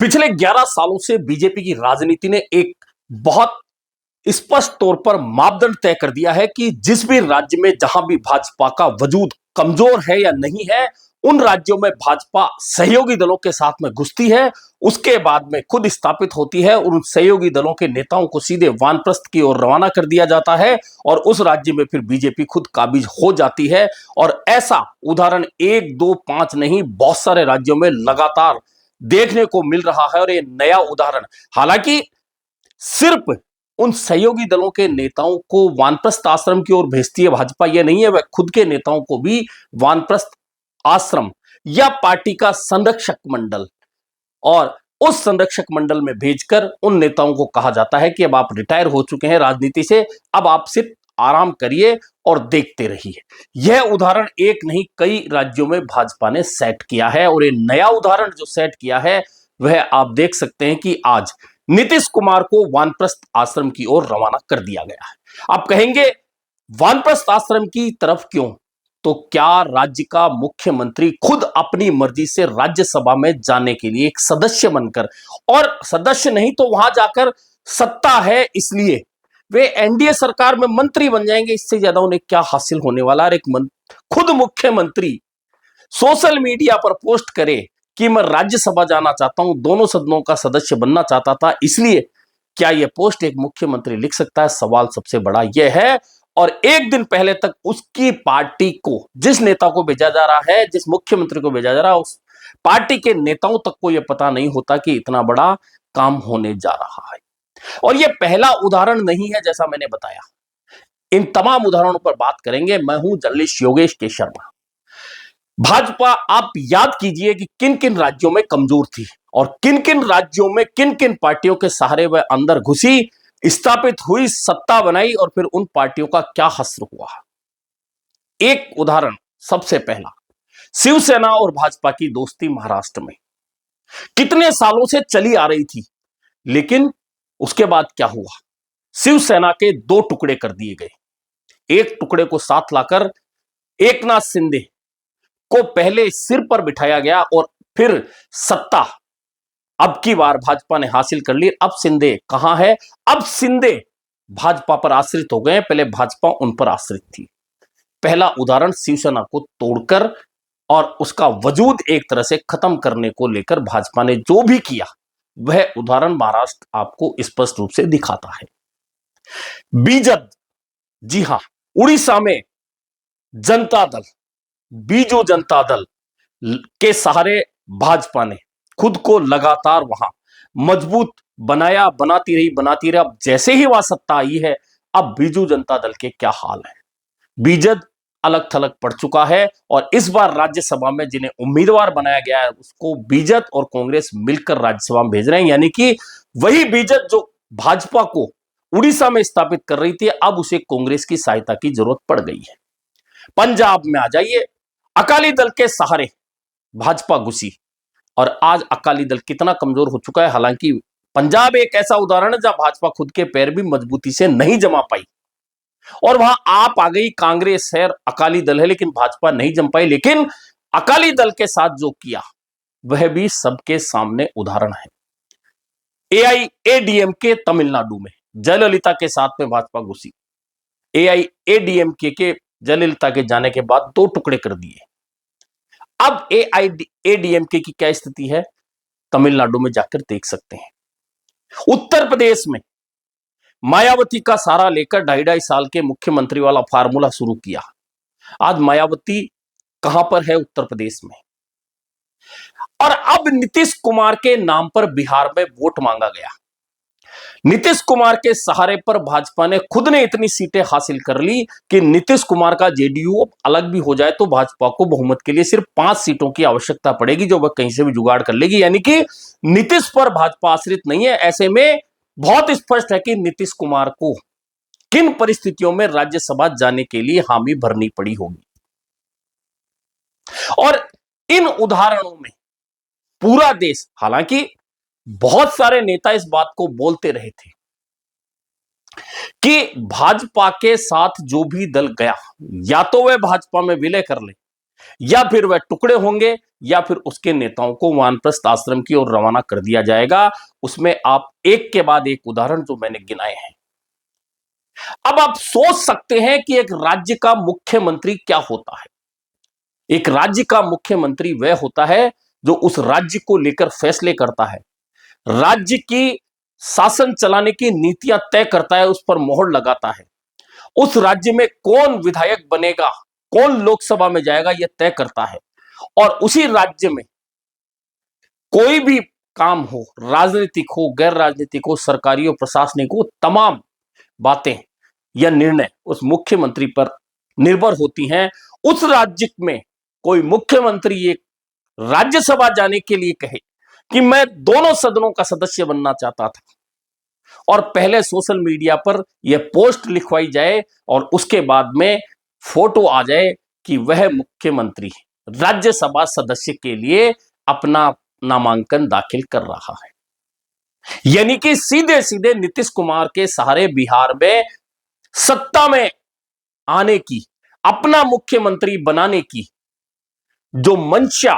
पिछले 11 सालों से बीजेपी की राजनीति ने एक बहुत स्पष्ट तौर पर मापदंड तय कर दिया है कि जिस भी राज्य में जहां भी भाजपा का वजूद कमजोर है या नहीं है, उन राज्यों में भाजपा सहयोगी दलों के साथ में घुसती है, उसके बाद में खुद स्थापित होती है और उन सहयोगी दलों के नेताओं को सीधे वानप्रस्थ की ओर रवाना कर दिया जाता है और उस राज्य में फिर बीजेपी खुद काबिज हो जाती है। और ऐसा उदाहरण 1, 2, 5 नहीं, बहुत सारे राज्यों में लगातार देखने को मिल रहा है। और ये नया उदाहरण, हालांकि सिर्फ उन सहयोगी दलों के नेताओं को वानप्रस्थ आश्रम की ओर भेजती है भाजपा, यह नहीं है, वह खुद के नेताओं को भी वानप्रस्थ आश्रम या पार्टी का संरक्षक मंडल और उस संरक्षक मंडल में भेजकर उन नेताओं को कहा जाता है कि अब आप रिटायर हो चुके हैं राजनीति से, अब आप सिर्फ आराम करिए और देखते रहिए। यह उदाहरण एक नहीं, कई राज्यों में भाजपा ने सेट किया है और ये नया उदाहरण जो सेट किया है वह आप देख सकते हैं कि आज नीतीश कुमार को वानप्रस्थ आश्रम की ओर रवाना कर दिया गया है। आप कहेंगे वानप्रस्थ आश्रम की तरफ क्यों? तो क्या राज्य का मुख्यमंत्री खुद अपनी मर्जी से राज्यसभा में जाने के लिए एक सदस्य बनकर, और सदस्य नहीं तो वहां जाकर सत्ता है इसलिए वे एनडीए सरकार में मंत्री बन जाएंगे, इससे ज्यादा उन्हें क्या हासिल होने वाला है? खुद मुख्यमंत्री सोशल मीडिया पर पोस्ट करे कि मैं राज्यसभा जाना चाहता हूं, दोनों सदनों का सदस्य बनना चाहता था, इसलिए क्या यह पोस्ट एक मुख्यमंत्री लिख सकता है? सवाल सबसे बड़ा यह है। और एक दिन पहले तक उसकी पार्टी को, जिस नेता को भेजा जा रहा है, जिस मुख्यमंत्री को भेजा जा रहा है, उस पार्टी के नेताओं तक को यह पता नहीं होता कि इतना बड़ा काम होने जा रहा है। और यह पहला उदाहरण नहीं है, जैसा मैंने बताया, इन तमाम उदाहरणों पर बात करेंगे। मैं हूं जर्नलिस्ट योगेश के शर्मा। भाजपा, आप याद कीजिए कि किन किन राज्यों में कमजोर थी और किन किन राज्यों में किन किन पार्टियों के सहारे वह अंदर घुसी, स्थापित हुई, सत्ता बनाई और फिर उन पार्टियों का क्या हश्र हुआ। एक उदाहरण, सबसे पहला, शिवसेना और भाजपा की दोस्ती महाराष्ट्र में कितने सालों से चली आ रही थी, लेकिन उसके बाद क्या हुआ? शिवसेना के दो टुकड़े कर दिए गए। एक टुकड़े को साथ लाकर एकनाथ शिंदे को पहले सिर पर बिठाया गया और फिर सत्ता अब की बार भाजपा ने हासिल कर ली। अब शिंदे कहां है? अब शिंदे भाजपा पर आश्रित हो गए, पहले भाजपा उन पर आश्रित थी। पहला उदाहरण, शिवसेना को तोड़कर और उसका वजूद एक तरह से खत्म करने को लेकर भाजपा ने जो भी किया, वह उदाहरण महाराष्ट्र आपको स्पष्ट रूप से दिखाता है। बीजद, जी हां, उड़ीसा में जनता दल, बीजू जनता दल के सहारे भाजपा ने खुद को लगातार वहां मजबूत बनाया, बनाती रही। अब जैसे ही वह सत्ता आई है, अब बीजू जनता दल के क्या हाल है? बीजद अलग थलग पड़ चुका है और इस बार राज्यसभा में जिन्हें उम्मीदवार बनाया गया है, उसको बीजद और कांग्रेस मिलकर राज्यसभा में भेज रहे हैं। यानी कि वही बीजद जो भाजपा को उड़ीसा में स्थापित कर रही थी, अब उसे कांग्रेस की सहायता की जरूरत पड़ गई है। पंजाब में आ जाइए, अकाली दल के सहारे भाजपा घुसी और आज अकाली दल कितना कमजोर हो चुका है। हालांकि पंजाब एक ऐसा उदाहरण है जहां भाजपा खुद के पैर भी मजबूती से नहीं जमा पाई और वहां आप आ गई, कांग्रेस है, अकाली दल है, लेकिन भाजपा नहीं जम पाई। लेकिन अकाली दल के साथ जो किया वह भी सबके सामने उदाहरण है। एआईएडीएमके तमिलनाडु में जयललिता के साथ में भाजपा घुसी। एआईएडीएमके के जयललिता के जाने के बाद दो टुकड़े कर दिए। अब एआईएडीएमके की क्या स्थिति है, तमिलनाडु में जाकर देख सकते हैं। उत्तर प्रदेश में मायावती का सहारा लेकर 2.5 साल के मुख्यमंत्री वाला फार्मूला शुरू किया। आज मायावती कहां पर है? उत्तर प्रदेश में। और अब नीतीश कुमार के नाम पर बिहार में वोट मांगा गया। नीतीश कुमार के सहारे पर भाजपा ने खुद ने इतनी सीटें हासिल कर ली कि नीतीश कुमार का जेडीयू अलग भी हो जाए तो भाजपा को बहुमत के लिए सिर्फ 5 सीटों की आवश्यकता पड़ेगी, जो वह कहीं से भी जुगाड़ कर लेगी। यानी कि नीतीश पर भाजपा आश्रित नहीं है। ऐसे में बहुत स्पष्ट है कि नीतीश कुमार को किन परिस्थितियों में राज्यसभा जाने के लिए हामी भरनी पड़ी होगी। और इन उदाहरणों में पूरा देश, हालांकि बहुत सारे नेता इस बात को बोलते रहे थे कि भाजपा के साथ जो भी दल गया, या तो वह भाजपा में विलय कर ले या फिर वह टुकड़े होंगे या फिर उसके नेताओं को वानप्रस्थ आश्रम की ओर रवाना कर दिया जाएगा। उसमें आप एक के बाद एक उदाहरण जो मैंने गिनाए हैं। अब आप सोच सकते हैं कि एक राज्य का मुख्यमंत्री क्या होता है। एक राज्य का मुख्यमंत्री वह होता है जो उस राज्य को लेकर फैसले करता है, राज्य की शासन चलाने की नीतियां तय करता है, उस पर मोहर लगाता है। उस राज्य में कौन विधायक बनेगा, कौन लोकसभा में जाएगा, यह तय करता है। और उसी राज्य में कोई भी काम हो, राजनीतिक हो, गैर राजनीतिक हो, सरकारी हो, प्रशासनिक हो, तमाम बातें या निर्णय उस मुख्यमंत्री पर निर्भर होती हैं। उस राज्य में कोई मुख्यमंत्री एक राज्यसभा जाने के लिए कहे कि मैं दोनों सदनों का सदस्य बनना चाहता था, और पहले सोशल मीडिया पर यह पोस्ट लिखवाई जाए और उसके बाद में फोटो आ जाए कि वह मुख्यमंत्री राज्यसभा सदस्य के लिए अपना नामांकन दाखिल कर रहा है। यानी कि सीधे सीधे नीतीश कुमार के सहारे बिहार में सत्ता में आने की, अपना मुख्यमंत्री बनाने की जो मंशा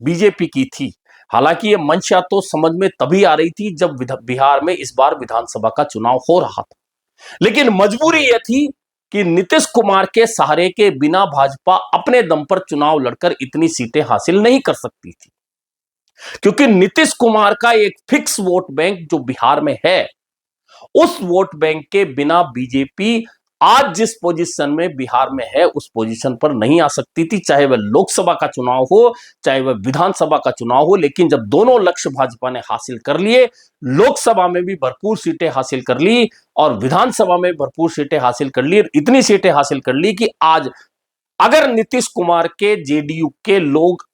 बीजेपी की थी, हालांकि यह मंशा तो समझ में तभी आ रही थी जब बिहार में इस बार विधानसभा का चुनाव हो रहा था, लेकिन मजबूरी यह थी कि नीतीश कुमार के सहारे के बिना भाजपा अपने दम पर चुनाव लड़कर इतनी सीटें हासिल नहीं कर सकती थी, क्योंकि नीतीश कुमार का एक फिक्स वोट बैंक जो बिहार में है, उस वोट बैंक के बिना बीजेपी आज जिस पोजीशन में बिहार में है उस पोजीशन पर नहीं आ सकती थी, चाहे वह लोकसभा का चुनाव हो, चाहे वह विधानसभा का चुनाव हो। लेकिन जब दोनों लक्ष्य भाजपा ने हासिल कर लिए, लोकसभा में भी भरपूर सीटें हासिल कर ली और विधानसभा में भरपूर सीटें हासिल कर ली, इतनी सीटें हासिल कर ली कि आज अगर नीतीश कुमार के जेडीयू के लोग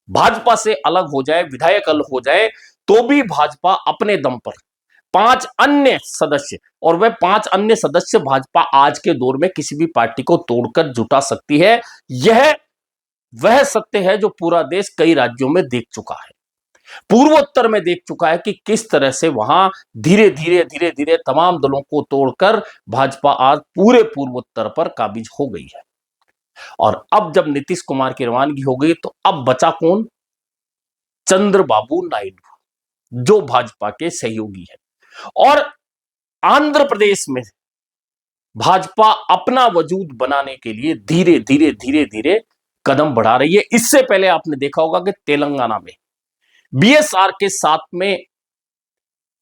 भाजपा से अलग हो जाए, विधायक अलग हो जाए, तो भी भाजपा अपने दम पर 5 अन्य सदस्य, और वह 5 अन्य सदस्य भाजपा आज के दौर में किसी भी पार्टी को तोड़कर जुटा सकती है। यह वह सत्य है जो पूरा देश कई राज्यों में देख चुका है, पूर्वोत्तर में देख चुका है कि किस तरह से वहां धीरे धीरे धीरे धीरे तमाम दलों को तोड़कर भाजपा आज पूरे पूर्वोत्तर पर काबिज हो गई है। और अब जब नीतीश कुमार की रवानगी हो गई तो अब बचा कौन? चंद्रबाबू नायडू, जो भाजपा के सहयोगी है। और आंध्र प्रदेश में भाजपा अपना वजूद बनाने के लिए धीरे धीरे धीरे धीरे कदम बढ़ा रही है। इससे पहले आपने देखा होगा कि तेलंगाना में बीएसआर के साथ में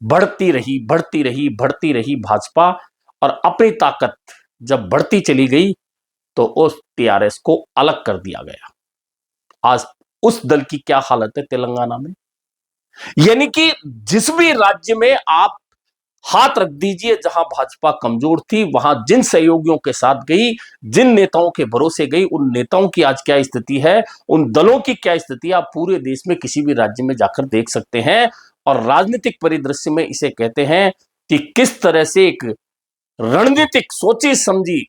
बढ़ती रही बढ़ती रही बढ़ती रही भाजपा, और अपनी ताकत जब बढ़ती चली गई तो उस टीआरएस को अलग कर दिया गया। आज उस दल की क्या हालत है तेलंगाना में। यानी कि जिस भी राज्य में आप हाथ रख दीजिए जहां भाजपा कमजोर थी, वहां जिन सहयोगियों के साथ गई, जिन नेताओं के भरोसे गई, उन नेताओं की आज क्या स्थिति है, उन दलों की क्या स्थिति है, आप पूरे देश में किसी भी राज्य में जाकर देख सकते हैं। और राजनीतिक परिदृश्य में इसे कहते हैं कि किस तरह से एक रणनीतिक सोची समझी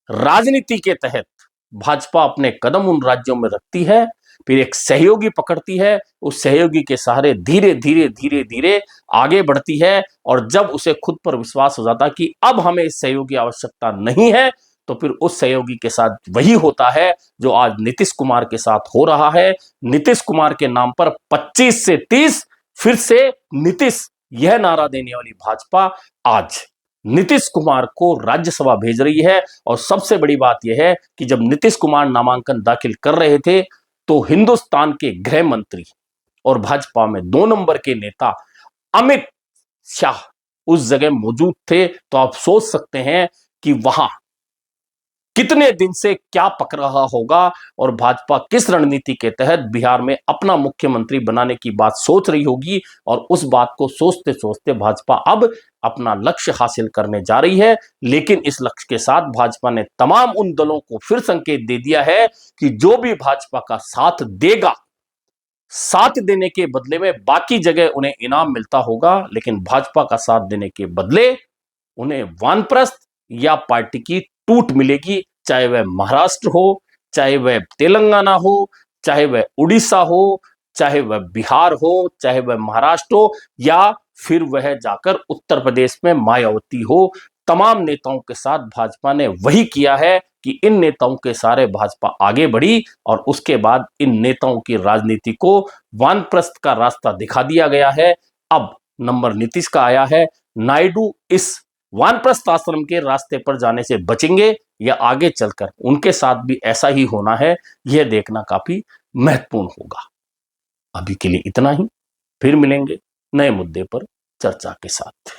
राजनीति के तहत भाजपा अपने कदम उन राज्यों में रखती है, फिर एक सहयोगी पकड़ती है, उस सहयोगी के सहारे धीरे धीरे धीरे धीरे आगे बढ़ती है। और जब उसे खुद पर विश्वास हो जाता कि अब हमें इस सहयोगी आवश्यकता नहीं है, तो फिर उस सहयोगी के साथ वही होता है जो आज नीतीश कुमार के साथ हो रहा है। नीतीश कुमार के नाम पर 25 से 30 फिर से नीतीश, यह नारा देने वाली भाजपा आज नीतीश कुमार को राज्यसभा भेज रही है। और सबसे बड़ी बात यह है कि जब नीतीश कुमार नामांकन दाखिल कर रहे थे तो हिंदुस्तान के गृह मंत्री और भाजपा में 2 नंबर के नेता अमित शाह उस जगह मौजूद थे। तो आप सोच सकते हैं कि वहां कितने दिन से क्या पक रहा होगा और भाजपा किस रणनीति के तहत बिहार में अपना मुख्यमंत्री बनाने की बात सोच रही होगी। और उस बात को सोचते सोचते भाजपा अब अपना लक्ष्य हासिल करने जा रही है। लेकिन इस लक्ष्य के साथ भाजपा ने तमाम उन दलों को फिर संकेत दे दिया है कि जो भी भाजपा का साथ देगा, साथ देने के बदले में बाकी जगह उन्हें इनाम मिलता होगा, लेकिन भाजपा का साथ देने के बदले उन्हें वानप्रस्थ या पार्टी की टूट मिलेगी। चाहे वह महाराष्ट्र हो, चाहे वह तेलंगाना हो, चाहे वह उड़ीसा हो, चाहे वह बिहार हो, चाहे वह महाराष्ट्र हो, या फिर वह जाकर उत्तर प्रदेश में मायावती हो, तमाम नेताओं के साथ भाजपा ने वही किया है कि इन नेताओं के सारे भाजपा आगे बढ़ी और उसके बाद इन नेताओं की राजनीति को वानप्रस्थ का रास्ता दिखा दिया गया है। अब नंबर नीतीश का आया है। नायडू इस वानप्रस्थ आश्रम के रास्ते पर जाने से बचेंगे या आगे चलकर उनके साथ भी ऐसा ही होना है, यह देखना काफी महत्वपूर्ण होगा। अभी के लिए इतना ही, फिर मिलेंगे नए मुद्दे पर चर्चा के साथ।